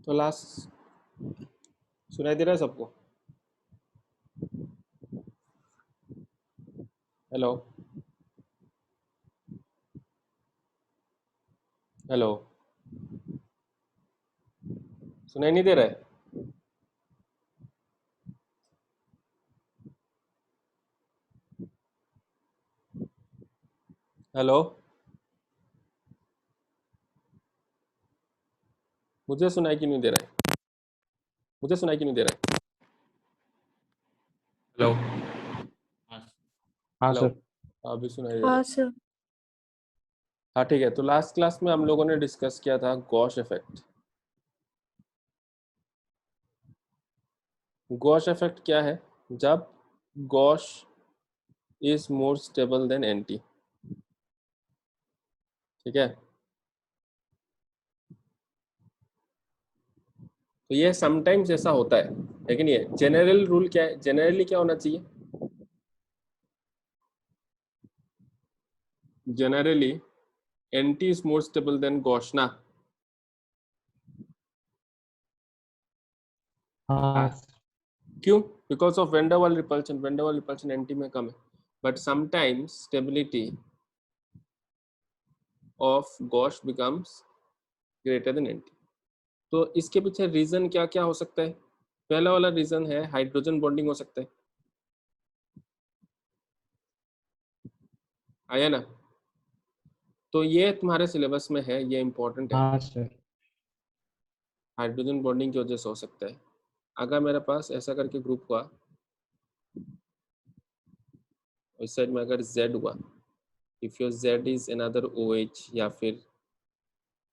तो लास्ट सुनाई दे रहा है सबको? हेलो हेलो, सुनाई नहीं दे रहा है? हेलो, मुझे सुनाई क्यों नहीं दे रहा है? मुझे सुनाई क्यों नहीं दे रहा है? हेलो हाँ हेलो, सर। अभी सुनाई दे रहा हाँ है? सर। हाँ ठीक है। तो लास्ट क्लास में हम लोगों ने डिस्कस किया था गॉश इफेक्ट। गॉश इफेक्ट क्या है? जब gosh is more stable then anti. ठीक है, तो ये समटाइम्स ऐसा होता है, लेकिन ये जनरल रूल क्या है? जनरली क्या होना चाहिए? Generally anti is more stable than gauche ना। हाँ क्यों? Because of van der Waals repulsion. Van der Waals repulsion anti में कम है, but sometimes stability of gauche becomes greater than anti. तो इसके पीछे रीजन क्या क्या हो सकता है? पहला वाला रीजन है हाइड्रोजन बॉन्डिंग हो सकता है, आया ना? तो ये तुम्हारे सिलेबस में है, ये इंपॉर्टेंट है। हाँ सर। हाइड्रोजन बॉन्डिंग की वजह से हो सकता है। अगर मेरे पास ऐसा करके ग्रुप हुआ, इस साइड में अगर Z हुआ, if your Z is another OH या फिर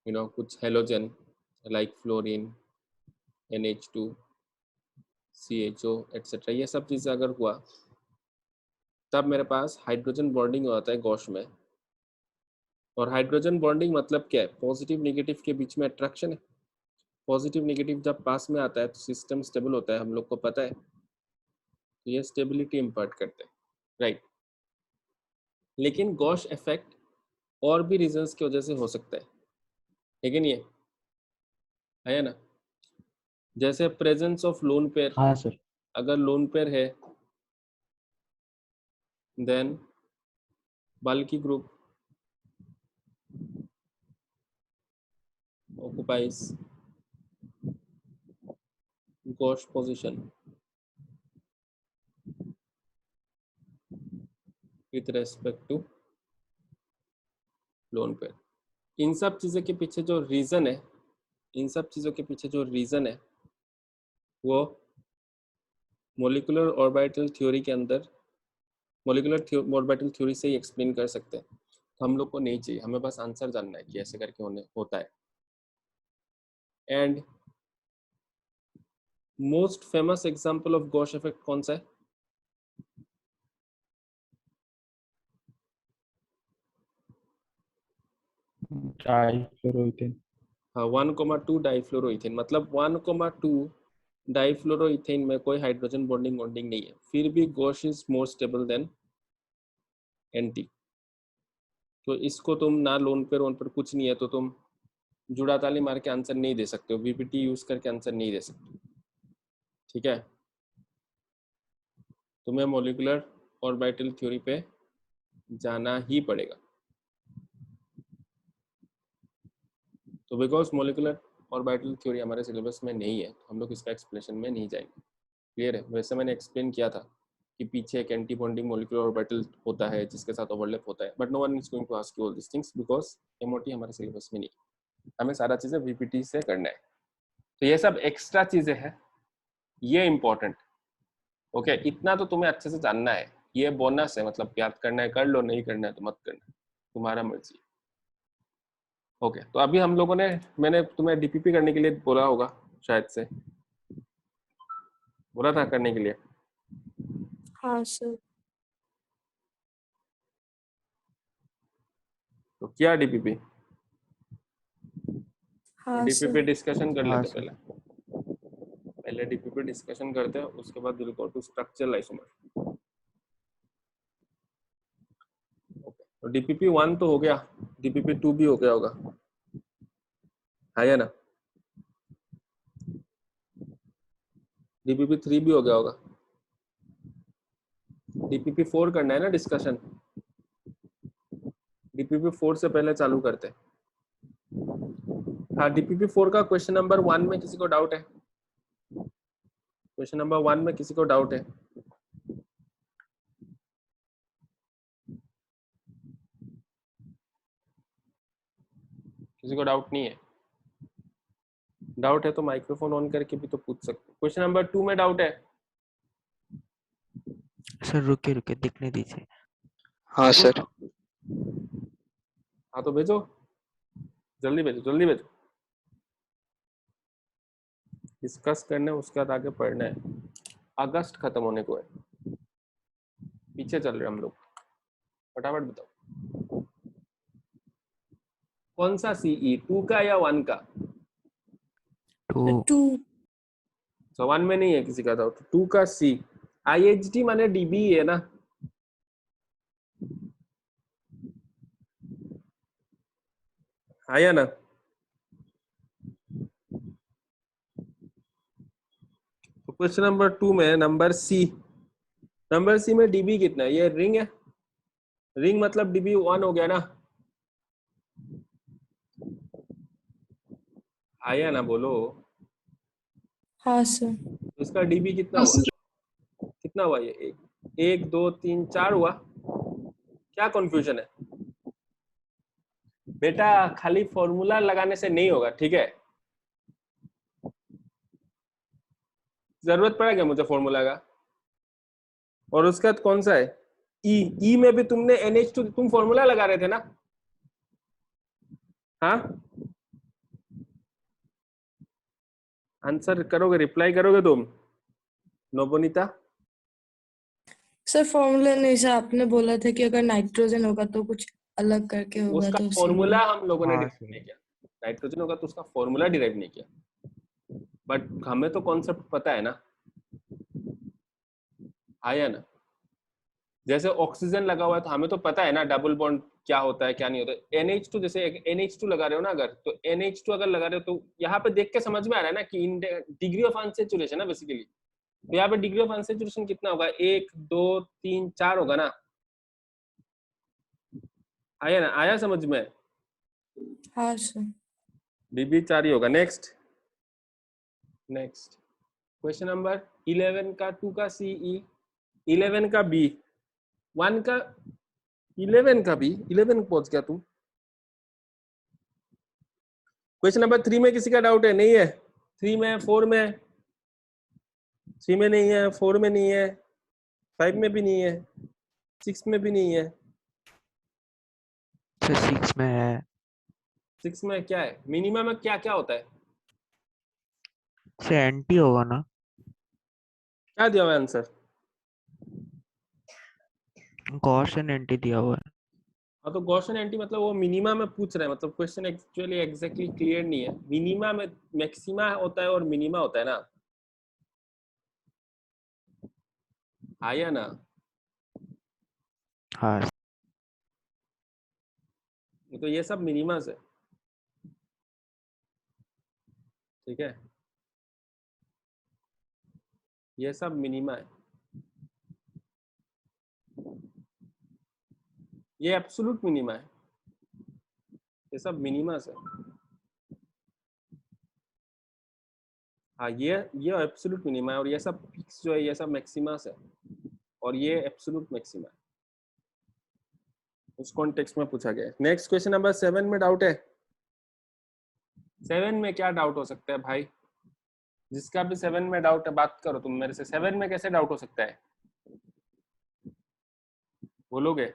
कुछ halogen like fluorine, NH2, CHO etcetera, ये सब चीज़ें अगर हुआ, तब मेरे पास हाइड्रोजन बॉन्डिंग होता है गॉश में। और हाइड्रोजन बॉन्डिंग मतलब क्या है? पॉजिटिव नेगेटिव के बीच में अट्रैक्शन है। पॉजिटिव नेगेटिव जब पास में आता है तो सिस्टम स्टेबल होता है, हम लोग को पता है। तो ये स्टेबिलिटी इम्पार्ट करते हैं, राइट। लेकिन गॉश इफेक्ट और भी रीजंस की वजह से हो सकता है, लेकिन ये है ना, जैसे प्रेजेंस ऑफ लोन पेयर। हाँ सर। अगर लोन पेयर है, देन बल्कि group occupies gauche position with respect to lone pair। इन सब चीज़ों के पीछे जो रीज़न है, इन सब चीज़ों के पीछे जो रीज़न है वो मोलिकुलर ऑर्बिटल थ्योरी के अंदर, मोलिकुलर ऑर्बिटल थ्योरी से ही एक्सप्लेन कर सकते हैं। तो हम लोग को नहीं चाहिए, हमें बस आंसर जानना है कि ऐसे करके होता है। And most famous example of gosh effect कौन सा है? डाइफ्लोरोइथेन। हाँ, 1,2 डाइफ्लोरोइथेन। मतलब 1,2 डाइफ्लोरोइथेन में कोई हाइड्रोजन बॉन्डिंग बॉन्डिंग नहीं है, फिर भी gosh is more stable then anti. तो इसको तुम ना लोन पे रोन पर कुछ नहीं है तो तुम जुड़ा ताली मार के आंसर नहीं दे सकते हो, VPT यूज करके आंसर नहीं दे सकते। ठीक है, तुम्हें मोलिकुलर ऑर्बिटल थ्योरी पे जाना ही पड़ेगा। तो बिकॉज मोलिकुलर ऑर्बिटल थ्योरी हमारे सिलेबस में नहीं है, तो हम लोग इसका एक्सप्लेनेशन में नहीं जाएंगे। क्लियर है? वैसे मैंने एक्सप्लेन किया था कि पीछे एक एंटी बॉन्डिंग मोलिकुलर ऑर्बिटल होता है जिसके साथ ओवरलैप होता है, but no one is going to ask you all this things because MOT हमारे सिलेबस में नहीं है। हमें सारा चीज़ें VPT से करना है। तो ये सब एक्स्ट्रा चीज़ें हैं, ये इंपॉर्टेंट। ओके, इतना तो तुम्हें अच्छे से जानना है। ये बोनस है, मतलब याद करना है कर लो, नहीं करना है तो मत करना, तुम्हारा मर्जी। ओके, तो अभी हम लोगों ने, मैंने तुम्हें DPP करने के लिए बोला होगा, शायद से बोला था करने के लिए। हाँ सर। तो क्या DPP? हाँ DPP सर। डिस्कशन कर हाँ लेते सर। पहले। पहले डीपीपी डिस्कशन करते हैं, उसके बाद will go to structural isomer. Okay, तो डीपीपी 1 तो हो गया, डीपीपी 2 भी हो गया होगा, है या ना? डीपीपी 3 भी हो गया होगा। डीपीपी 4 करना है ना डिस्कशन, डीपीपी 4 से पहले चालू करते हैं। हाँ, डीपीपी 4 का क्वेश्चन नंबर 1 में किसी को डाउट है? क्वेश्चन नंबर 1 में किसी को डाउट है? किसी को डाउट नहीं है? डाउट है तो माइक्रोफोन ऑन करके भी तो पूछ सकते। क्वेश्चन नंबर 2 में डाउट है? सर रुके रुके दिखने दीजिए। हाँ सर। हाँ तो भेजो, जल्दी भेजो, जल्दी भेजो। डिस्कस करने, उसके बाद आगे पढ़ना है। अगस्त खत्म होने को है, पीछे चल रहे हम लोग, फटाफट बताओ। कौन सा सीई, 2 का या 1 का? तो 2 तो 1 में नहीं है किसी का डाउट, 2 का सी। आईएचडी माने डीबी है ना? आया ना? तो क्वेश्चन नंबर 2 में नंबर सी, नंबर सी में डीबी कितना है? ये रिंग है, रिंग मतलब डीबी 1 हो गया ना? आया ना, बोलो। हाँ सर। तो इसका डीबी कितना हुआ? कितना हुआ ये? 1 2 3 4 हुआ। क्या कंफ्यूजन है बेटा? खाली फॉर्मूला लगाने से नहीं होगा, ठीक है? जरूरत पड़ा क्या मुझे फॉर्मूला का? और उसका कौन सा है? ई, ई में भी तुमने NH2 तुम फॉर्मूला लगा रहे थे ना? हाँ, आंसर करोगे, रिप्लाई करोगे तुम? नोबोनीता? सर फॉर्मूला नहीं सर, आपने बोला था कि अगर नाइट्रोजन होगा तो कुछ अलग करके होगा, उसका तो फॉर्मूला इसीलिए। हम लोगों ने हाँ डिराइव सर। नहीं किया। नाइट्रोजन होगा तो उसका फॉर्मूला डिराइव नहीं किया, बट हमें तो कॉन्सेप्ट पता है ना, आया ना? जैसे ऑक्सीजन लगा हुआ है तो हमें तो पता है ना डबल बॉन्ड क्या होता है क्या नहीं होता। NH2, जैसे NH2 लगा रहे हो ना अगर, तो NH2 अगर लगा रहे हो तो यहाँ पे देख के समझ में आ रहा है ना कि डिग्री ऑफ अनसैचुरेशन है बेसिकली। तो यहाँ पे डिग्री ऑफ अनसैचुरेशन कितना होगा? 1 2 3 4 होगा ना? आया ना? आया समझ में? हाँ सर। डीबी 4 ही होगा। नेक्स्ट, नेक्स्ट क्वेश्चन नंबर 11 का 2 का सीई, 11 का बी, 1 का 11 का बी, 11 पहुंच गया तू। क्वेश्चन नंबर 3 में किसी का डाउट है? नहीं है? 3 में, 4 में? 3 में नहीं है, 4 में नहीं है, 5 में भी नहीं है, 6 में भी नहीं है। सर 6 में है। 6 में क्या है? मिनिमम में क्या क्या होता है? सर एंटी होगा ना? क्या दिया हुआ है आंसर? गॉसियन एंटी दिया हुआ है। हाँ तो गॉसियन एंटी मतलब वो मिनिमा में पूछ रहे हैं, मतलब क्वेश्चन एक्चुअली एग्जैक्टली क्लियर नहीं है। मिनिमा में मैक्सिमा होता है और मिनिमा होता है ना? आया ना? हाँ तो ये सब मिनिमा है, ठीक है? ये सब मिनिमा है, ये एब्सोल्यूट मिनिमा है, ये सब मिनिमा है। हाँ, ये एब्सोल्यूट मिनिमा है और ये सब फिक्स जो है ये सब मैक्सिमा है और ये एब्सोल्यूट मैक्सिमा है। उस कॉन्टेक्स्ट में पूछा गया है। नेक्स्ट क्वेश्चन नंबर 7 में डाउट है? 7 में क्या डाउट हो सकता है भाई? जिसका भी 7 में डाउट है बात करो तुम मेरे से। 7 में कैसे डाउट हो सकता है? बोलोगे?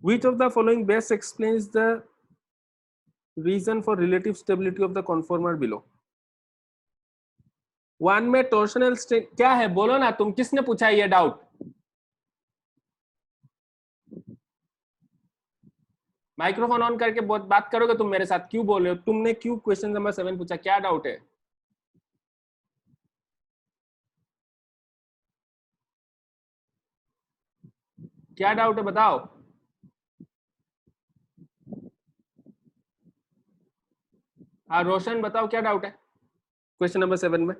Which of the following best explains the reason for relative stability of the conformer below? 1 में टॉर्शनल स्ट्रेन क्या है? बोलो ना तुम, किसने पूछा ये डाउट? माइक्रोफोन ऑन करके बात करोगे तुम मेरे साथ? क्यों बोल रहे हो? तुमने क्यों क्वेश्चन नंबर 7 पूछा? क्या डाउट है? क्या डाउट है बताओ। हाँ रोशन बताओ क्या डाउट है क्वेश्चन नंबर 7 में?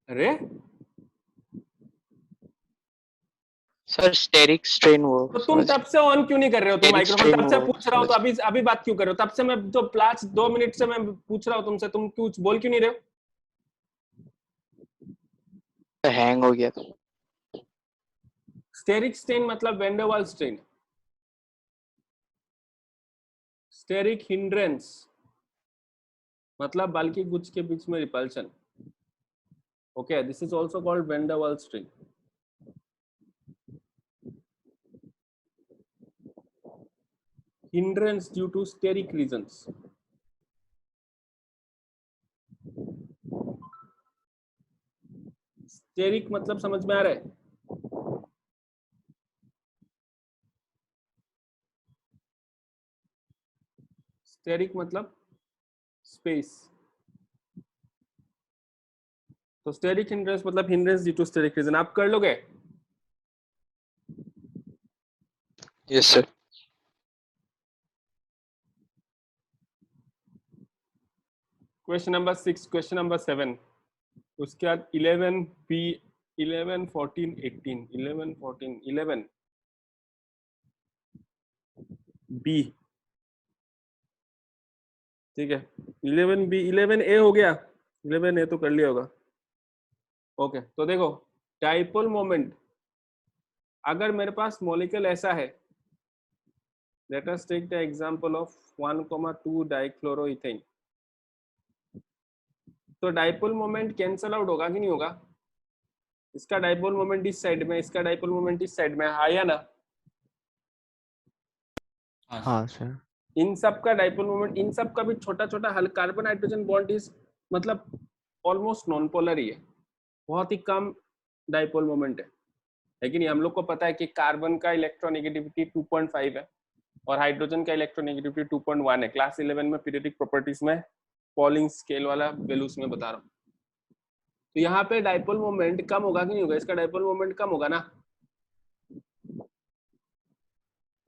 अरे सर स्टेरिक स्ट्रेन वो तो तुम तब से ऑन क्यों नहीं कर रहे हो? तुम Steric माइक्रोफोन strain तब से वो पूछ रहा हूँ तो समझ। अभी अभी बात क्यों कर रहे हो? तब से मैं तो लास्ट 2 मिनट से मैं पूछ रहा हूँ तुमसे, तुम क्यों बोल क्यों नहीं रहे हो? हैंग हो गया था। स्टेरिक स्ट्रेन मतलब van der Waals strain. Steric hindrance मतलब बाल्की गुच्छ के बीच में repulsion. Okay, this is also called van der Waals strain. Hindrance due to steric reasons. Steric मतलब समझ में आ रहा है? स्टेरिक मतलब स्पेस। तो स्टेरिक हिंड्रेंस मतलब hindrance due to steric reason. आप कर लोगे? Yes sir. Question number 6, question number 7, उसके बाद 11 बी, 11 14 18, 11 14 11 बी। ठीक है, 11 बी 11 ए हो गया। 11 ए तो कर लिया होगा। ओके तो देखो डाइपोल मोमेंट, अगर मेरे पास मॉलिक्यूल ऐसा है, let us take the example of 1,2 dichloroethane, तो डाइपोल मोमेंट कैंसल आउट होगा कि नहीं होगा? इसका डाइपोल मोमेंट इस साइड में, इसका डाइपोल मोमेंट इस साइड में, हाँ या ना? हाँ सर। इन सब का डाइपोल मोमेंट, इन सब का भी छोटा छोटा हल, कार्बन हाइड्रोजन बॉन्ड इज मतलब ऑलमोस्ट नॉन पोलर ही है, बहुत ही कम डाइपोल मोमेंट है। लेकिन हम लोग को पता है कि कार्बन का इलेक्ट्रोनेगेटिविटी 2.5 है और हाइड्रोजन का इलेक्ट्रोनेगेटिविटी 2.1 है। क्लास 11 में पीरियोडिक प्रॉपर्टीज में पॉलिंग स्केल वाला वैल्यूज में बता रहा हूँ। तो यहाँ पे डाइपोल मोमेंट कम होगा कि नहीं होगा? इसका डाइपोल मोमेंट कम होगा ना,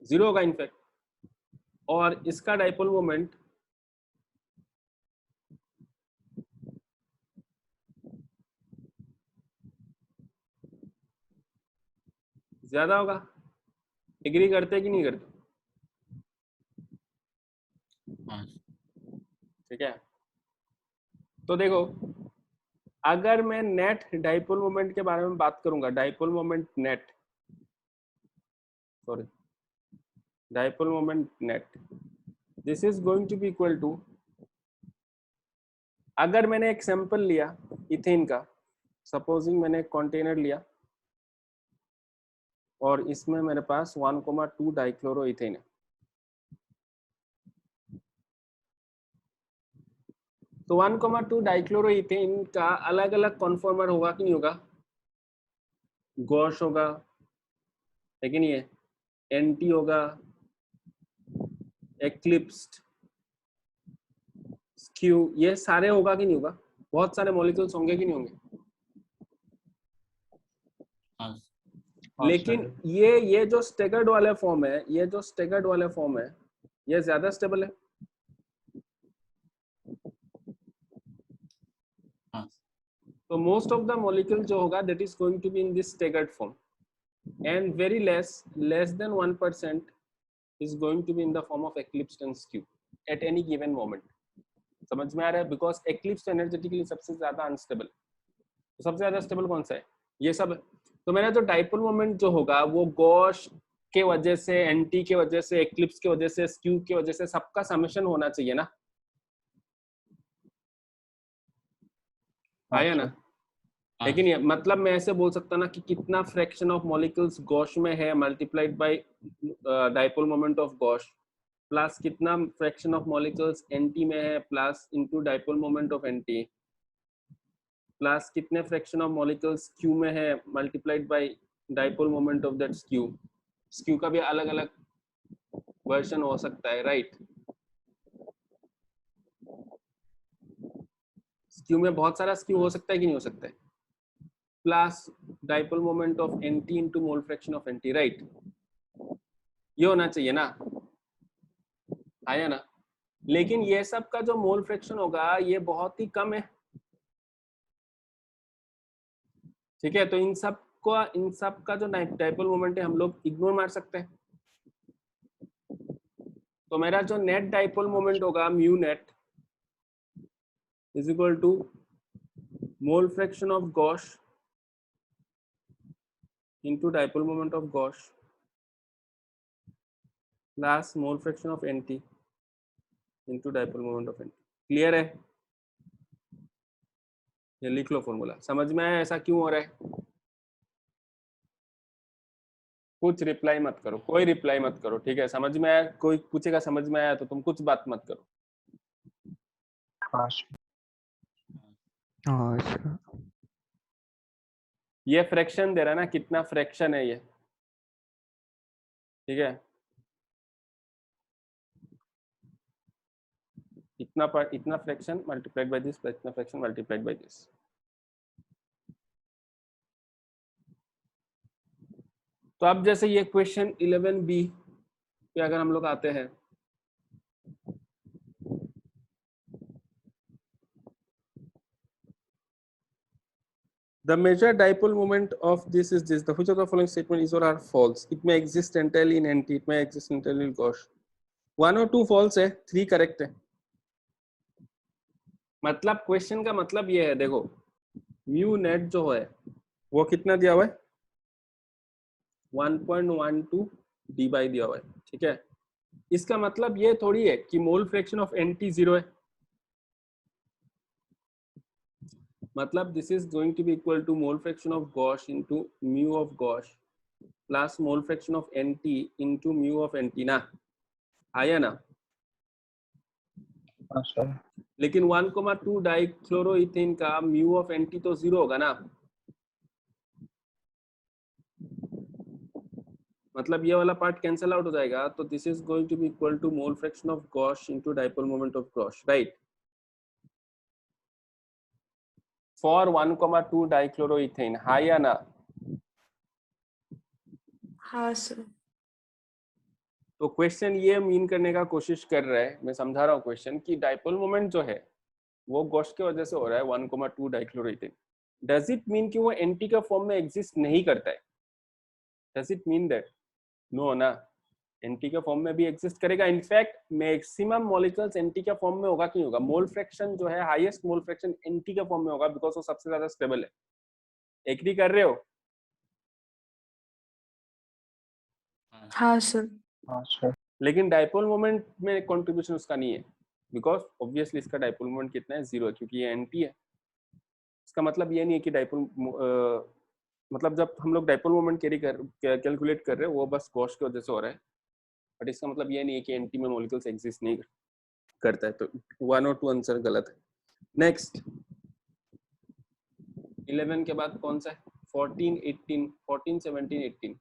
0 होगा इनफैक्ट। और इसका डाइपोल मोमेंट ज्यादा होगा। एग्री करते कि नहीं करते? ठीक है, तो देखो अगर मैं नेट डाइपोल मोमेंट के बारे में बात करूंगा, dipole moment net, sorry dipole moment net, this is going to be equal to, अगर मैंने एक सैंपल लिया इथेन का, सपोजिंग मैंने एक कंटेनर लिया और इसमें मेरे पास 1,2 डाइक्लोरोइथेन है, तो 1,2 डाइक्लोरोइथेन का अलग अलग कॉन्फॉर्मर होगा कि नहीं होगा? गॉश होगा, लेकिन ये एंटी होगा, एक्लिप्स्ड, स्क्यू, ये सारे होगा कि नहीं होगा? बहुत सारे मॉलिक्यूल्स होंगे कि नहीं होंगे? लेकिन ये जो स्टेगर्ड वाले फॉर्म है, ये जो स्टेगर्ड वाले फॉर्म है, ये ज्यादा स्टेबल है। तो मोस्ट ऑफ द मॉलिक्यूल जो होगा that is going to be in this staggered form, and very less than 1% is going to be in the form of eclipsed and skew at any given moment. समझ में आ रहा है? Because eclipse energetically सबसे ज्यादा unstable, तो सबसे ज्यादा stable कौन सा है? ये सब है। तो मेरा जो डाइपोल मोमेंट जो होगा वो गॉश के वजह से, एंटी के वजह से, एक्लिप्स के वजह से, स्क्यू के वजह से, सबका समेशन होना चाहिए ना, आया ना? लेकिन ये मतलब मैं ऐसे बोल सकता ना कि कितना फ्रैक्शन ऑफ मॉलिक्यूल्स गॉश में है multiplied by dipole moment of gauche, plus कितना फ्रैक्शन ऑफ मॉलिक्यूल्स एंटी में है plus into dipole moment of anti, plus कितने फ्रैक्शन ऑफ मॉलिक्यूल्स क्यू में है multiplied by dipole moment of that skew. Skew का भी अलग अलग वर्जन हो सकता है, राइट। स्क्यू में बहुत सारा स्क्यू हो सकता है कि नहीं हो सकता है, plus dipole moment of anti into mole fraction of anti, right. ये होना चाहिए ना, आया ना। लेकिन ये सब का जो मोल फ्रैक्शन होगा ये बहुत ही कम है, ठीक है। तो इन सब का जो डाइपोल मोमेंट है हम लोग इग्नोर मार सकते हैं। तो मेरा जो नेट डाइपोल मोमेंट होगा mu net is equal to mole fraction of gauche into dipole moment of gauche plus mole fraction of anti into dipole moment of anti. Clear है? ये लिख लो फॉर्मूला। समझ में आया ऐसा क्यों हो रहा है? कुछ रिप्लाई मत करो, कोई रिप्लाई मत करो, ठीक है। समझ में आया? कोई पूछेगा समझ में आया तो तुम कुछ बात मत करो। हाँ सर। ये फ्रैक्शन दे रहा है ना, कितना फ्रैक्शन है ये, ठीक है। इतना fraction multiplied by this plus इतना फ्रैक्शन मल्टीप्लाइड बाय दिस। तो अब जैसे ये क्वेश्चन 11B पे अगर हम लोग आते हैं, the measured dipole moment of this is this, the which of the following statement is or are false, it may exist entirely in NT, it may exist entirely in Gauss। 1 और 2 false है, 3 correct है। मतलब question का मतलब ये है, देखो mu net जो है वो कितना दिया हुआ है 1.12 डी बाई दिया हुआ है, ठीक है। इसका मतलब ये थोड़ी है कि मोल फ्रैक्शन ऑफ एनटी 0 है, मतलब this is going to be equal to mole fraction of gauche into mu of gauche plus mole fraction of anti into mu of anti ना, आया ना। सर। लेकिन 1,2 डाइक्लोरोइथेन का म्यू ऑफ एनटी तो 0 होगा ना, मतलब ये वाला पार्ट कैंसिल आउट हो जाएगा। तो this is going to be equal to mole fraction of gauche into dipole moment of gauche, right. For 1,2 dichloroethane, हाँ या ना? हाँ सर। तो क्वेश्चन ये मीन करने का कोशिश कर रहा है, मैं समझा रहा हूँ क्वेश्चन, कि डाइपोल मोमेंट जो है वो गॉश की वजह से हो रहा है 1,2 डाइक्लोरोइथेन। डज इट मीन कि वो एंटी का फॉर्म में एग्जिस्ट नहीं करता है? Does it mean that? No ना, एंटी के फॉर्म में भी एग्जिस्ट करेगा। इनफैक्ट मैक्सिमम मॉलिक्यूल्स एंटी के फॉर्म में होगा कि नहीं होगा। मोल फ्रैक्शन जो है हाईएस्ट मोल फ्रैक्शन एंटी के फॉर्म में होगा, बिकॉज वो सबसे ज्यादा स्टेबल है। एग्री कर रहे हो? हाँ सर। हाँ सर। लेकिन डाइपोल मोमेंट में कंट्रीब्यूशन उसका नहीं है, बिकॉज ऑब्वियसली इसका डाइपोल मोमेंट कितना है 0 है, क्योंकि ये एंटी है। इसका मतलब ये नहीं है कि डाइपोल मतलब जब हम लोग डाइपोल मोमेंट कैलकुलेट कर रहे हैं वो बस गॉश की वजह से हो रहा है, बट इसका मतलब ये नहीं है कि एंटी में मॉलिक्यूल्स एग्जिस्ट नहीं करता है। तो 1 और 2 आंसर गलत है। नेक्स्ट 11 के बाद कौन सा है? 14, 18, 14, 17, 18।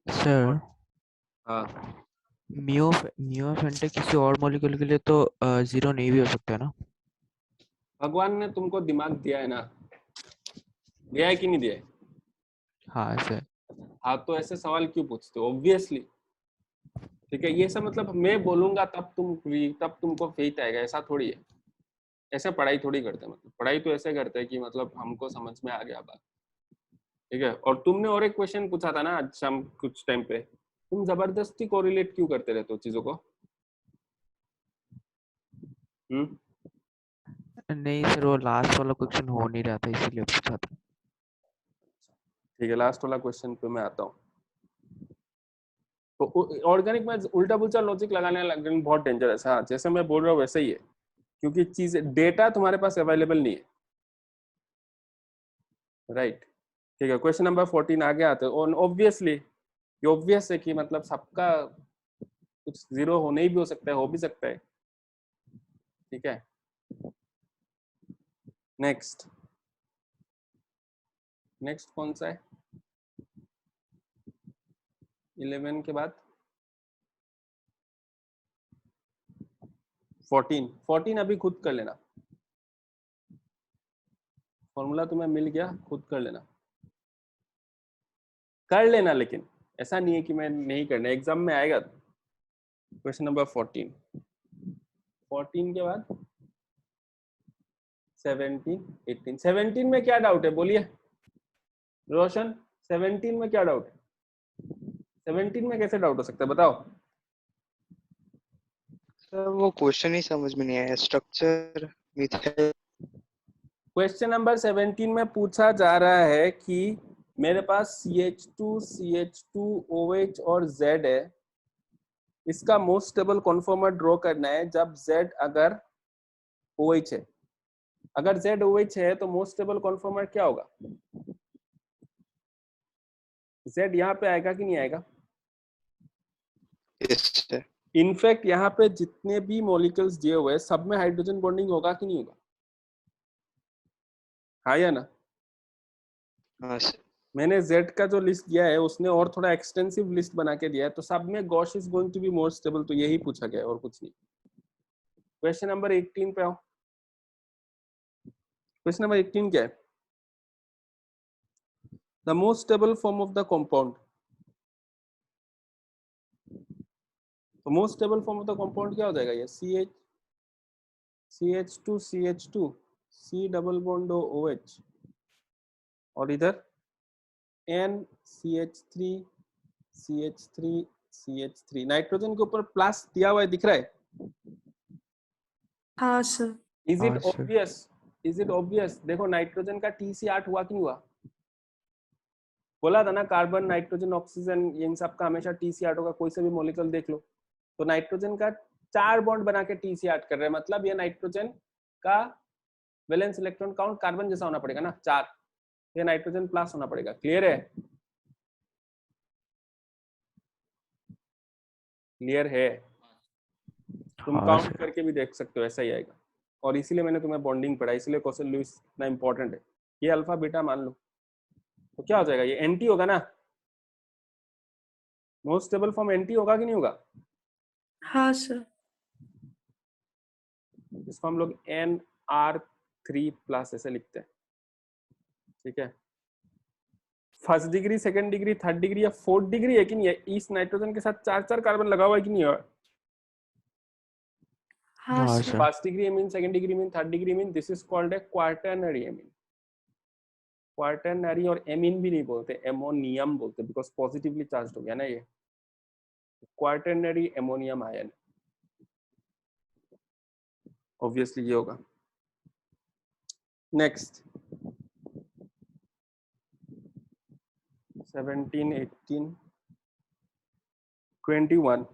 सर हाँ, म्यू ऑफ एंटी किसी और मॉलिक्यूल के लिए तो 0 नहीं भी हो सकता है ना? भगवान ने तुमको दिमाग दिया है ना, दिया है कि नहीं दिया है? हाँ सर। हाँ, तो ऐसे सवाल क्यों पूछते हो? ऑब्वियसली, ठीक है। ये सब मतलब मैं बोलूंगा तब तुमको फेथ आएगा, ऐसा थोड़ी है। ऐसे पढ़ाई थोड़ी करते हैं, मतलब पढ़ाई तो ऐसे करते हैं कि मतलब हमको समझ में आ गया बात, ठीक है। और तुमने और एक क्वेश्चन पूछा था ना आज शाम कुछ टाइम पे, तुम जबरदस्ती कोरिलेट क्यों करते रहते हो चीजों को? नहीं सर, वो लास्ट वाला क्वेश्चन हो नहीं रहा था इसीलिए पूछा था। ठीक है, लास्ट वाला क्वेश्चन पे मैं आता हूँ। तो ऑर्गेनिक में उल्टा पुल्टा लॉजिक लगाने लगना बहुत डेंजरस है। हाँ, जैसे मैं बोल रहा हूँ वैसे ही है, क्योंकि चीज डेटा तुम्हारे पास अवेलेबल नहीं है, राइट। ठीक है, क्वेश्चन नंबर 14 आगे आते हैं। ऑब्वियसली ये ऑब्वियस है कि मतलब सबका कुछ 0 हो नहीं भी हो सकता है, हो भी सकता है, ठीक है। नेक्स्ट नेक्स्ट कौन सा है 11 के बाद 14 अभी खुद कर लेना, फॉर्मूला तुम्हें मिल गया, खुद कर लेना लेकिन ऐसा नहीं है कि मैं नहीं करना, एग्जाम में आएगा। क्वेश्चन नंबर 14 के बाद 17 18 17 में क्या डाउट है बोलिए रोशन, 17 में क्या डाउट है? 17 में कैसे डाउट हो सकता है बताओ? सर वो क्वेश्चन ही समझ में नहीं आया, स्ट्रक्चर मिथाइल। क्वेश्चन नंबर 17 में पूछा जा रहा है कि मेरे पास CH2 CH2OH और Z है, इसका मोस्ट स्टेबल कॉन्फॉर्मर ड्रॉ करना है जब Z अगर OH है। अगर Z OH है तो मोस्ट स्टेबल कॉन्फॉर्मर क्या होगा? Z यहाँ पे आएगा कि नहीं आएगा? Yes sir. इनफैक्ट यहाँ पे जितने भी मॉलिक्यूल्स दिए हुए हैं सब में हाइड्रोजन बॉन्डिंग होगा कि नहीं होगा? हाँ या ना? हाँ सर। मैंने Z का जो लिस्ट दिया है उसने और थोड़ा एक्सटेंसिव लिस्ट बना के दिया है, तो सब में gauche is going to be more stable, तो यही पूछा गया है और कुछ नहीं। क्वेश्चन नंबर 18 पे आओ। क्वेश्चन नंबर 18 क्या है? The most stable form of the compound. तो most stable form of the compound क्या हो जाएगा? ये CH2 CH2 C double bond OH और इधर NCH3 CH3 CH3। नाइट्रोजन के ऊपर प्लस दिया हुआ है, दिख रहा है? हाँ सर। इज हाँ it sir. Obvious? Is it obvious? देखो नाइट्रोजन का TC8 हुआ कि नहीं हुआ? बोला था ना कार्बन नाइट्रोजन ऑक्सीजन इन सब का हमेशा TC8 होगा, कोई से भी मॉलिक्यूल देख लो। तो नाइट्रोजन का 4 बॉन्ड बना के TC8 कर रहे हैं, मतलब ये नाइट्रोजन का वैलेंस इलेक्ट्रॉन काउंट कार्बन जैसा होना पड़ेगा ना 4, ये नाइट्रोजन प्लस होना पड़ेगा। क्लियर है? क्लियर है? तुम हाँ काउंट सर। करके भी देख सकते हो, ऐसा ही आएगा। और इसीलिए मैंने तुम्हें बॉन्डिंग पढ़ा, इसीलिए क्वेश्चन लुईस इतना इंपॉर्टेंट है। ये अल्फा बीटा मान लो तो क्या हो जाएगा? ये एंटी होगा ना, मोस्ट स्टेबल फॉर्म एंटी होगा कि नहीं होगा? हाँ सर। इसको हम लोग NR3+ ऐसे लिखते हैं, ठीक है? First degree, second degree, third degree या फोर्थ डिग्री है कि नहीं है? इस नाइट्रोजन के साथ 4 कार्बन लगा हुआ है कि नहीं है? हाँ हाँ sir. Sir. First degree mean, second degree mean, third degree mean, this is called a quaternary amine. Quaternary और एमीन भी नहीं बोलते, एमोनियम बोलते, बिकॉज पॉजिटिवली चार्ज हो गया ना ये, क्वार्टरनरी एमोनियम आयन। ऑब्वियसली ये होगा। नेक्स्ट 17 18 21।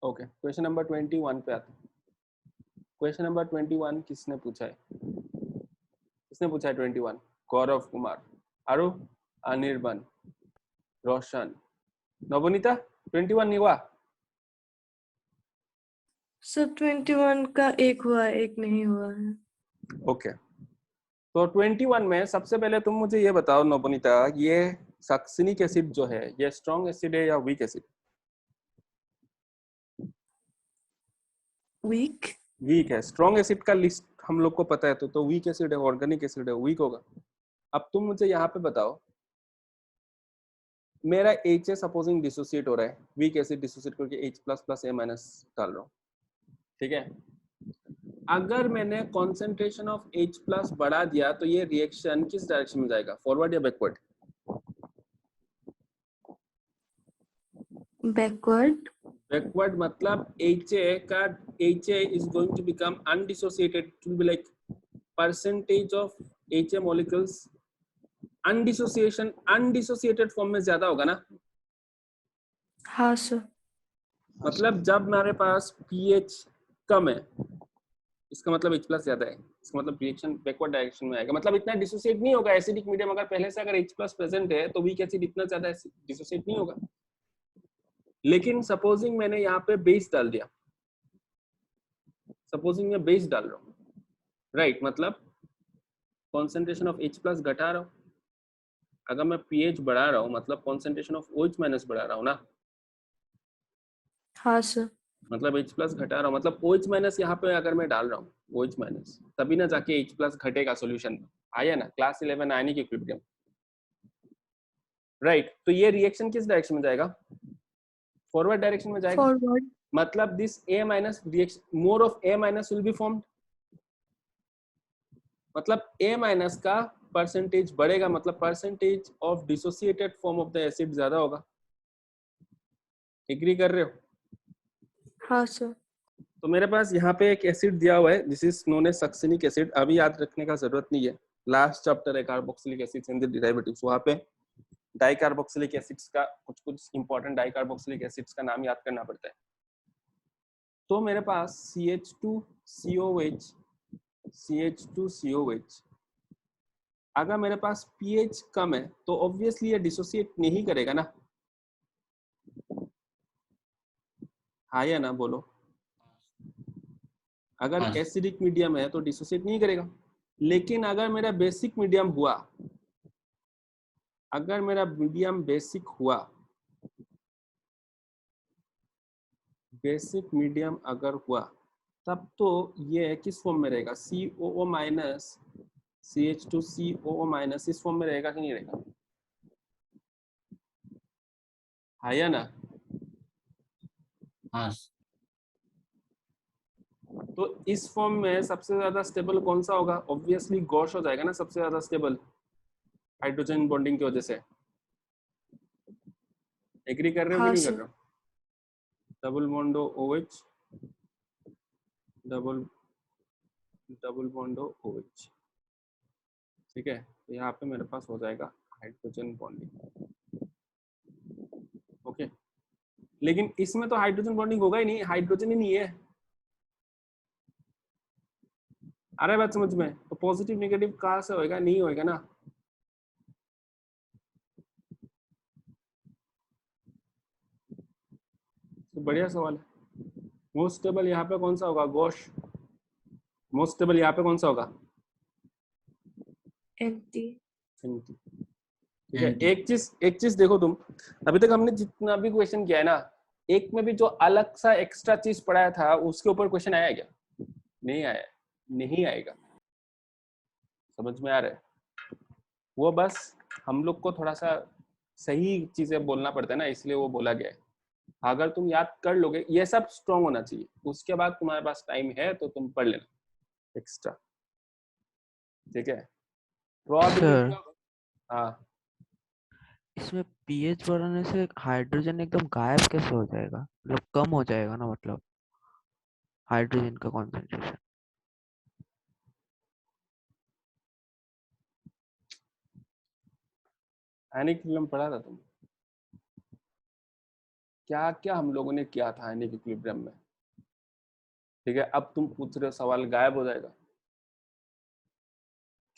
ओके, क्वेश्चन नंबर 21 पे आते हैं। क्वेश्चन नंबर 21 किसने पूछा है? किसने पूछा है 21? गौरव कुमार, आरु, अनिर्बन, रोशन, नवनीता। 21 नहीं हुआ? सर 21 का एक हुआ है, एक नहीं हुआ है। ओके, तो 21 में सबसे पहले तुम मुझे ये बताओ नवनीता, ये सक्सिनिक एसिड जो है ये स्ट्रॉन्ग एसिड है या वीक एसिड? वीक। वीक है। स्ट्रॉन्ग एसिड का लिस्ट हम लोग को पता है, तो वीक एसिड है, ऑर्गेनिक एसिड है, वीक होगा। अब तुम मुझे यहाँ पे बताओ, मेरा H सपोजिंग डिसोसिएट हो रहा है, वीक एसिड डिसोसिएट करके H++A- डाल रहा हूँ, ठीक है? अगर मैंने कॉन्सेंट्रेशन ऑफ H+ बढ़ा दिया तो ये रिएक्शन किस डायरेक्शन में जाएगा, फॉरवर्ड या बैकवर्ड? बैकवर्ड। Backward मतलब HA is going to become undissociated. It will be like percentage of HA molecules undissociated form में ज्यादा होगा ना? हाँ सर। मतलब जब हमारे पास pH कम है इसका मतलब H+ ज्यादा है, इसका मतलब रिएक्शन बैकवर्ड डायरेक्शन में आएगा, मतलब इतना डिसोसिएट नहीं होगा। एसिडिक मीडियम अगर पहले से अगर H+ प्रेजेंट है तो वीक एसिड इतना ज्यादा डिसोसिएट नहीं होगा। लेकिन सपोजिंग मैंने यहाँ पे बेस डाल दिया, सपोजिंग मैं बेस डाल रहा हूँ, राइट? मतलब कॉन्सेंट्रेशन ऑफ H प्लस घटा रहा हूँ। अगर मैं pH बढ़ा रहा हूँ मतलब कॉन्सेंट्रेशन ऑफ OH माइनस बढ़ा रहा हूँ ना, हाँ सर। मतलब H प्लस घटा रहा हूँ, मतलब OH माइनस यहाँ पे अगर मैं डाल रहा हूँ OH माइनस, तभी ना जाके H प्लस घटेगा सॉल्यूशन में। आया ना, क्लास 11 आयनिक इक्विलिब्रियम, राइट। तो ये रिएक्शन किस डायरेक्शन में जाएगा? फॉरवर्ड डायरेक्शन में जाएगा। फॉरवर्ड। मतलब this A minus reaction, more of A minus will be formed, मतलब A माइनस का परसेंटेज बढ़ेगा, मतलब percentage of dissociated form of the acid ज्यादा होगा। एग्री कर रहे हो? हाँ सर। तो मेरे पास यहाँ पे एक एसिड दिया हुआ है, this is known as succinic acid. अभी याद रखने का जरूरत नहीं है, लास्ट चैप्टर है carboxylic acids and the derivatives, वहाँ पे डाइकार्बोक्सिलिक एसिड्स का कुछ इंपॉर्टेंट डाइकार्बोक्सिलिक एसिड्स का नाम याद करना पड़ता है। तो मेरे पास CH2COH, CH2COH, अगर मेरे पास pH कम है तो ऑब्वियसली ये डिसोसिएट नहीं करेगा ना, हाँ या ना बोलो? अगर हाँ। एसिडिक मीडियम है तो डिसोसिएट नहीं करेगा। लेकिन अगर मेरा बेसिक मीडियम हुआ, अगर मेरा मीडियम बेसिक हुआ, बेसिक मीडियम अगर हुआ, तब तो ये किस फॉर्म में रहेगा? COO माइनस CH2COO माइनस, इस फॉर्म में रहेगा कि नहीं रहेगा? हाँ या ना? हाँ। तो इस फॉर्म में सबसे ज्यादा स्टेबल कौन सा होगा? ऑब्वियसली गॉश हो जाएगा ना सबसे ज्यादा स्टेबल, हाइड्रोजन बॉन्डिंग की वजह से। एग्री कर रहे हो कि हाँ नहीं कर सर। रहे हो? Double बॉन्डो OH, double double बॉन्डो OH, ठीक है। तो यहाँ पे मेरे पास हो जाएगा हाइड्रोजन बॉन्डिंग, ओके। लेकिन इसमें तो हाइड्रोजन बॉन्डिंग होगा ही नहीं, हाइड्रोजन ही नहीं है। आ रहा है बात समझ में? तो पॉजिटिव नेगेटिव कहाँ से होएगा? नहीं होएगा ना। तो बढ़िया सवाल है। मोस्ट स्टेबल यहाँ पे कौन सा होगा? गोश। मोस्ट स्टेबल यहाँ पे कौन सा होगा? एंटी। ठीक है। एक चीज देखो तुम, अभी तक हमने जितना भी क्वेश्चन किया है ना, एक में भी जो अलग सा एक्स्ट्रा चीज पढ़ाया था उसके ऊपर क्वेश्चन आया क्या? नहीं आया, नहीं आएगा। समझ में आ रहा है? वो बस हम लोग को थोड़ा सा सही चीजें बोलना पड़ता है ना, इसलिए वो बोला गया है। अगर तुम याद कर लोगे, ये सब स्ट्रॉन्ग होना चाहिए, उसके बाद तुम्हारे पास टाइम है तो तुम पढ़ लेना एक्स्ट्रा, ठीक है। प्रोबेबिलिटी सर ऑफ, हाँ इसमें पीएच बढ़ाने से हाइड्रोजन एकदम गायब कैसे हो जाएगा? मतलब कम हो जाएगा ना, मतलब हाइड्रोजन का कॉन्सेंट्रेशन। आयनिक इक्विलिब्रियम पढ़ा था तुम? क्या क्या हम लोगों ने किया था आयनिक इक्विलिब्रियम में, ठीक है। अब तुम पूछ रहे हो सवाल, गायब हो जाएगा।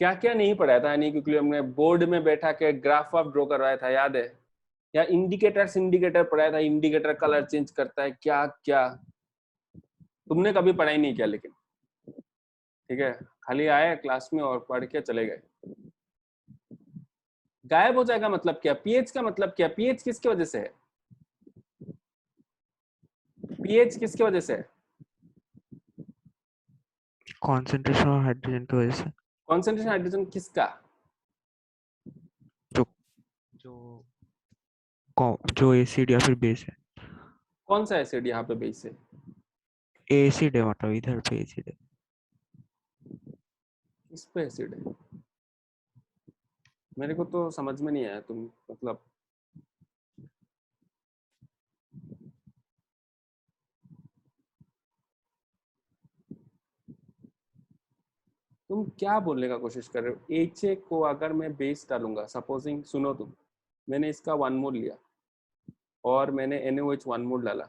क्या क्या नहीं पढ़ाया था आयनिक इक्विलिब्रियम में? बोर्ड में बैठा के ग्राफ ऑफ ड्रॉ करवाया था, याद है? या इंडिकेटर पढ़ाया था, इंडिकेटर कलर चेंज करता है, क्या क्या तुमने कभी पढ़ाई नहीं किया लेकिन, ठीक है। खाली आए क्लास में और पढ़ के चले गए। गायब हो जाएगा मतलब क्या? पीएच का मतलब क्या? पीएच किसकी वजह से है? पीएच किसकी वजह से है? कॉन्सेंट्रेशन और हाइड्रोजन की वजह से। कॉन्सेंट्रेशन हाइड्रोजन किसका? जो जो जो एसिड या फिर बेस है। कौन सा एसिड यहाँ पे बेस है? एसिड है, मतलब इधर पे एसिड है। किस पे एसिड है? मेरे को तो समझ में नहीं आया तुम, मतलब तुम क्या बोलने का कोशिश कर रहे हो? HA को अगर मैं बेस डालूंगा, सपोजिंग, सुनो तुम, मैंने इसका 1 मोल लिया और मैंने NaOH 1 मोल डाला,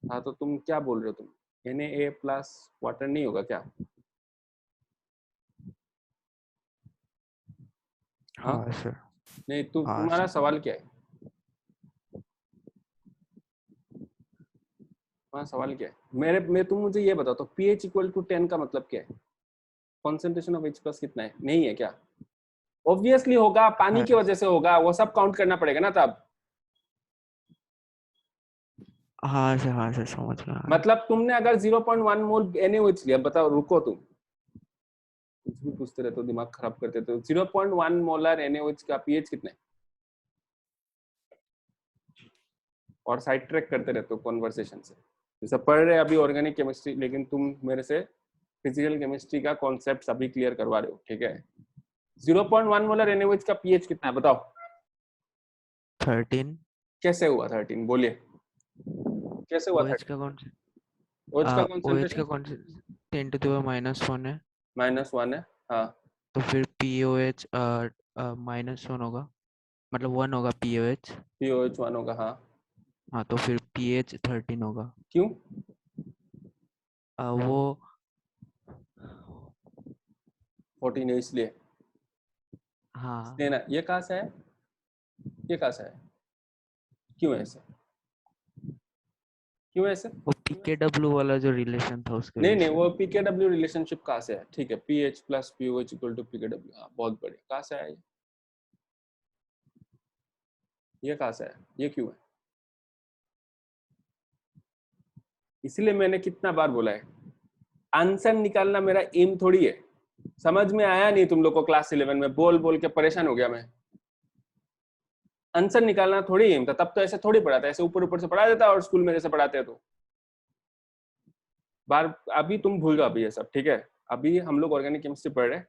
हाँ तो तुम क्या बोल रहे हो? तुम Na प्लस वाटर नहीं होगा क्या? हाँ हाँ सर। नहीं, हाँ तुम्हारा सर। सवाल क्या है? तुम्हारा सवाल क्या है? तुम मुझे ये बताओ तो pH इक्वल टू 10 का मतलब क्या है? कॉन्सेंट्रेशन ऑफ H प्लस कितना है? नहीं है क्या? ऑब्वियसली होगा, पानी की वजह से होगा, वो सब काउंट करना पड़ेगा ना तब। हाँ सर समझ में आ रहा है। मतलब तुमने अगर 0.1 मोल NaOH लिया, बताओ, रुको तुम कुछ भी पूछते रहते हो, दिमाग खराब करते हो। 0.1 मोलर NaOH का पीएच कितना है? और साइड ट्रैक करते रहते हो कॉन्वर्सेशन से, जैसे पढ़ रहे अभी ऑर्गेनिक केमिस्ट्री, लेकिन तुम मेरे से फिजिकल केमिस्ट्री का कॉन्सेप्ट अभी क्लियर करवा रहे हो, ठीक है? 0.1 मोलर NaOH का पीएच कितना है बताओ? 13। कैसे हुआ 13? बोलिए, कैसे हुआ OH 13? का कौन OH का OH कॉन्सेंट्रेशन का कौन 10⁻⁻1 है, -1 है। हाँ, तो फिर POH -1 होगा, मतलब 1 होगा POH। POH 1 होगा। हाँ, हाँ तो फिर pH 13 होगा। क्यों? वो 14 है इसलिए। हाँ लेना, ये कहाँ से है? ये कहाँ से है? क्यों ऐसे? क्यों ऐसे? वो PKW वाला जो रिलेशन था उसके नहीं वजह नहीं, से। वो PKW रिलेशनशिप कहाँ से है? ठीक है, pH plus POH equal to PKW। हाँ, बहुत बढ़िया। कहाँ से है ये कहाँ से है? ये क्यों है? इसलिए मैंने कितना बार बोला है, आंसर निकालना मेरा एम थोड़ी है। समझ में आया नहीं तुम लोग को? क्लास 11 में बोल बोल के परेशान हो गया मैं। आंसर निकालना थोड़ी एम था, तब तो ऐसे थोड़ी पढ़ाता, ऐसे ऊपर ऊपर से पढ़ा देता और स्कूल में जैसे पढ़ाते हैं तो बार। अभी तुम भूल जाओ अभी ये सब, ठीक है? अभी हम लोग ऑर्गेनिक केमिस्ट्री पढ़ रहे हैं,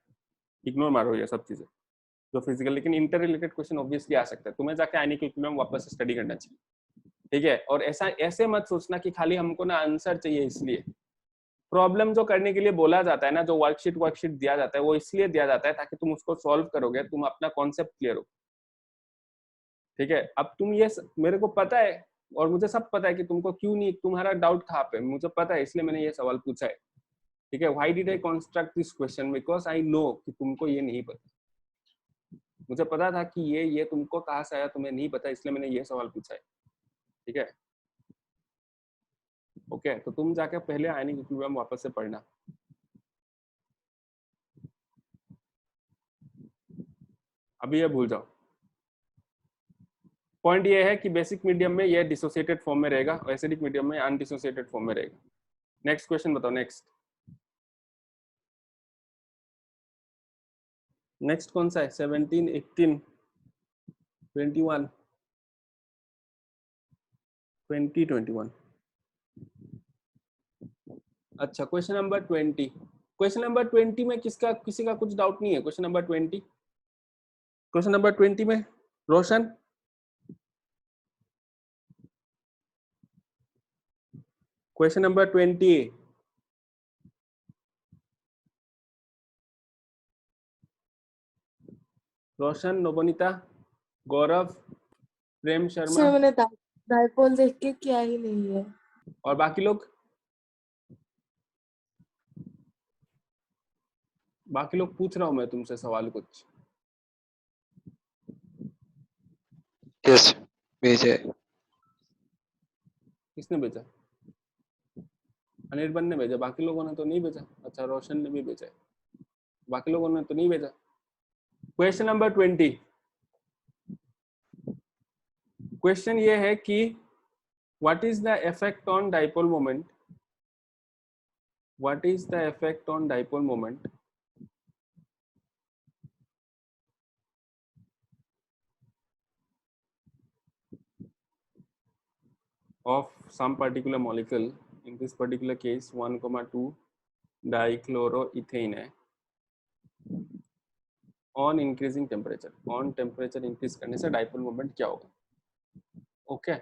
इग्नोर मारो ये सब चीजें जो फिजिकल। लेकिन इंटर रिलेटेड क्वेश्चन ऑब्वियसली आ सकता है, तुम्हें जाके आने के इक्विलिब्रियम वापस से स्टडी करना चाहिए, ठीक है? और ऐसा ऐसे मत सोचना कि खाली हमको ना आंसर चाहिए। इसलिए प्रॉब्लम जो करने के लिए बोला जाता है ना, जो वर्कशीट दिया जाता है, वो इसलिए दिया जाता है ताकि तुम उसको सॉल्व करोगे, तुम अपना कॉन्सेप्ट क्लियर हो, ठीक है? अब तुम ये मेरे को पता है और मुझे सब पता है कि तुमको क्यों नहीं, तुम्हारा डाउट कहाँ पे, मुझे पता है, इसलिए मैंने ये सवाल पूछा है, ठीक है? Why did I construct this question? Because I know कि तुमको ये नहीं पता। मुझे पता था कि ये तुमको कहाँ से आया, तुम्हें नहीं पता, इसलिए मैंने ये सवाल पूछा है, ठीक है? ओके, तो तुम जाके पहले आयनिक इक्विलिब्रियम वापस से पढ़ना। अभी ये भूल जाओ। पॉइंट ये है कि बेसिक मीडियम में ये डिसोसिएटेड फॉर्म में रहेगा और एसिडिक मीडियम में अनडिसोसिएटेड फॉर्म में रहेगा। नेक्स्ट क्वेश्चन बताओ। नेक्स्ट कौन सा है? 17, 18, 21, 21। अच्छा, क्वेश्चन नंबर 20। क्वेश्चन नंबर 20 में किसी का कुछ डाउट नहीं है? क्वेश्चन नंबर 20, क्वेश्चन नंबर 20 में रोशन, क्वेश्चन नंबर 20। रोशन, नोबोनीता, गौरव, प्रेम शर्मा सर मैंने डायपोल देख के किया ही नहीं है। और बाकी लोग पूछ रहा हूं मैं तुमसे सवाल कुछ। यस भेजे। किसने भेजा? अनिर्बन ने भेजा, बाकी लोगों ने तो नहीं भेजा। अच्छा, रोशन ने भी भेजा है, बाकी लोगों ने तो नहीं भेजा। क्वेश्चन नंबर 20, क्वेश्चन ये है कि what is the effect on dipole moment, what is the effect on dipole moment of some particular molecule, in this particular case 1,2 dichloroethane है, on increasing temperature, on temperature increase करने से dipole moment क्या होगा? Okay, आ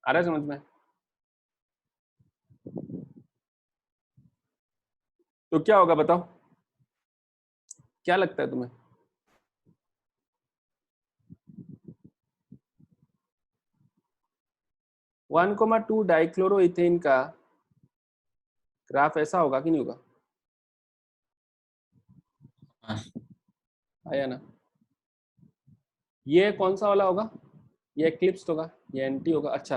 रहा है समझ में? तो क्या होगा बताओ, क्या लगता है तुम्हें? वन कोमा टू डाइक्लोरोइथेन का ग्राफ ऐसा होगा कि नहीं होगा? आया ना? ये कौन सा वाला होगा? ये एक्लिप्स होगा, ये एंटी होगा। अच्छा,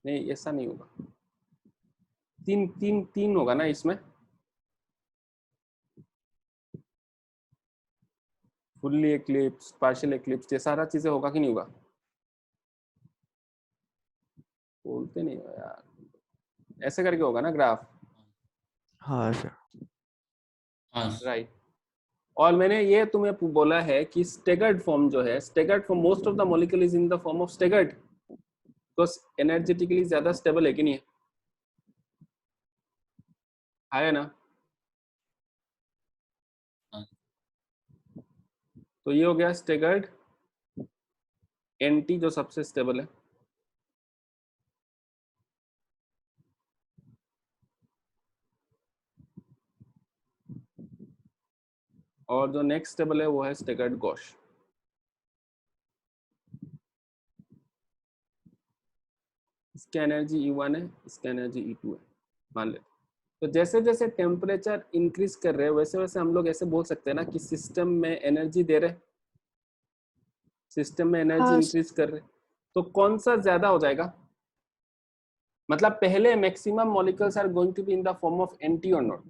नहीं ऐसा नहीं होगा, तीन तीन तीन होगा ना इसमें, फुल्ली एक्लिप्स, पार्शियल एक्लिप्स, ये सारा चीजें होगा कि नहीं होगा? बोलते नहीं हो यार, ऐसे करके होगा ना ग्राफ, हाँ सर। हाँ राइट। और मैंने ये तुम्हें बोला है कि स्टेगर्ड फॉर्म जो है, staggered form, most of the molecule is in the form of staggered, तो एनर्जेटिकली ज्यादा स्टेबल है कि नहीं है ना? हाँ। तो ये हो गया स्टेगर्ड, एनटी जो सबसे स्टेबल है। और जो नेक्स्ट स्टेबल है वो है स्टेगर्ड गॉश। इसका एनर्जी E1 है, इसका एनर्जी E2 है, मान लेते। तो जैसे जैसे टेम्परेचर इंक्रीज कर रहे हैं वैसे वैसे हम लोग ऐसे बोल सकते हैं ना कि सिस्टम में एनर्जी दे रहे, सिस्टम में एनर्जी हाँ इंक्रीज कर रहे, तो कौन सा ज्यादा हो जाएगा? मतलब पहले maximum molecules are going to be in the form of anti और नॉट,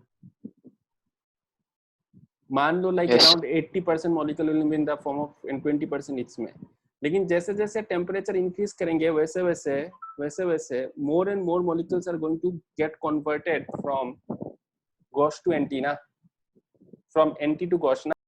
मान लो like Yes. Around 80% molecule will be in the form of and 20% इसमें। लेकिन जैसे जैसे टेम्परेचर इंक्रीज करेंगे वैसे वैसे more and more molecules are going to get converted from gauche to anti ना, फ्रॉम एंटी टू गॉश ना।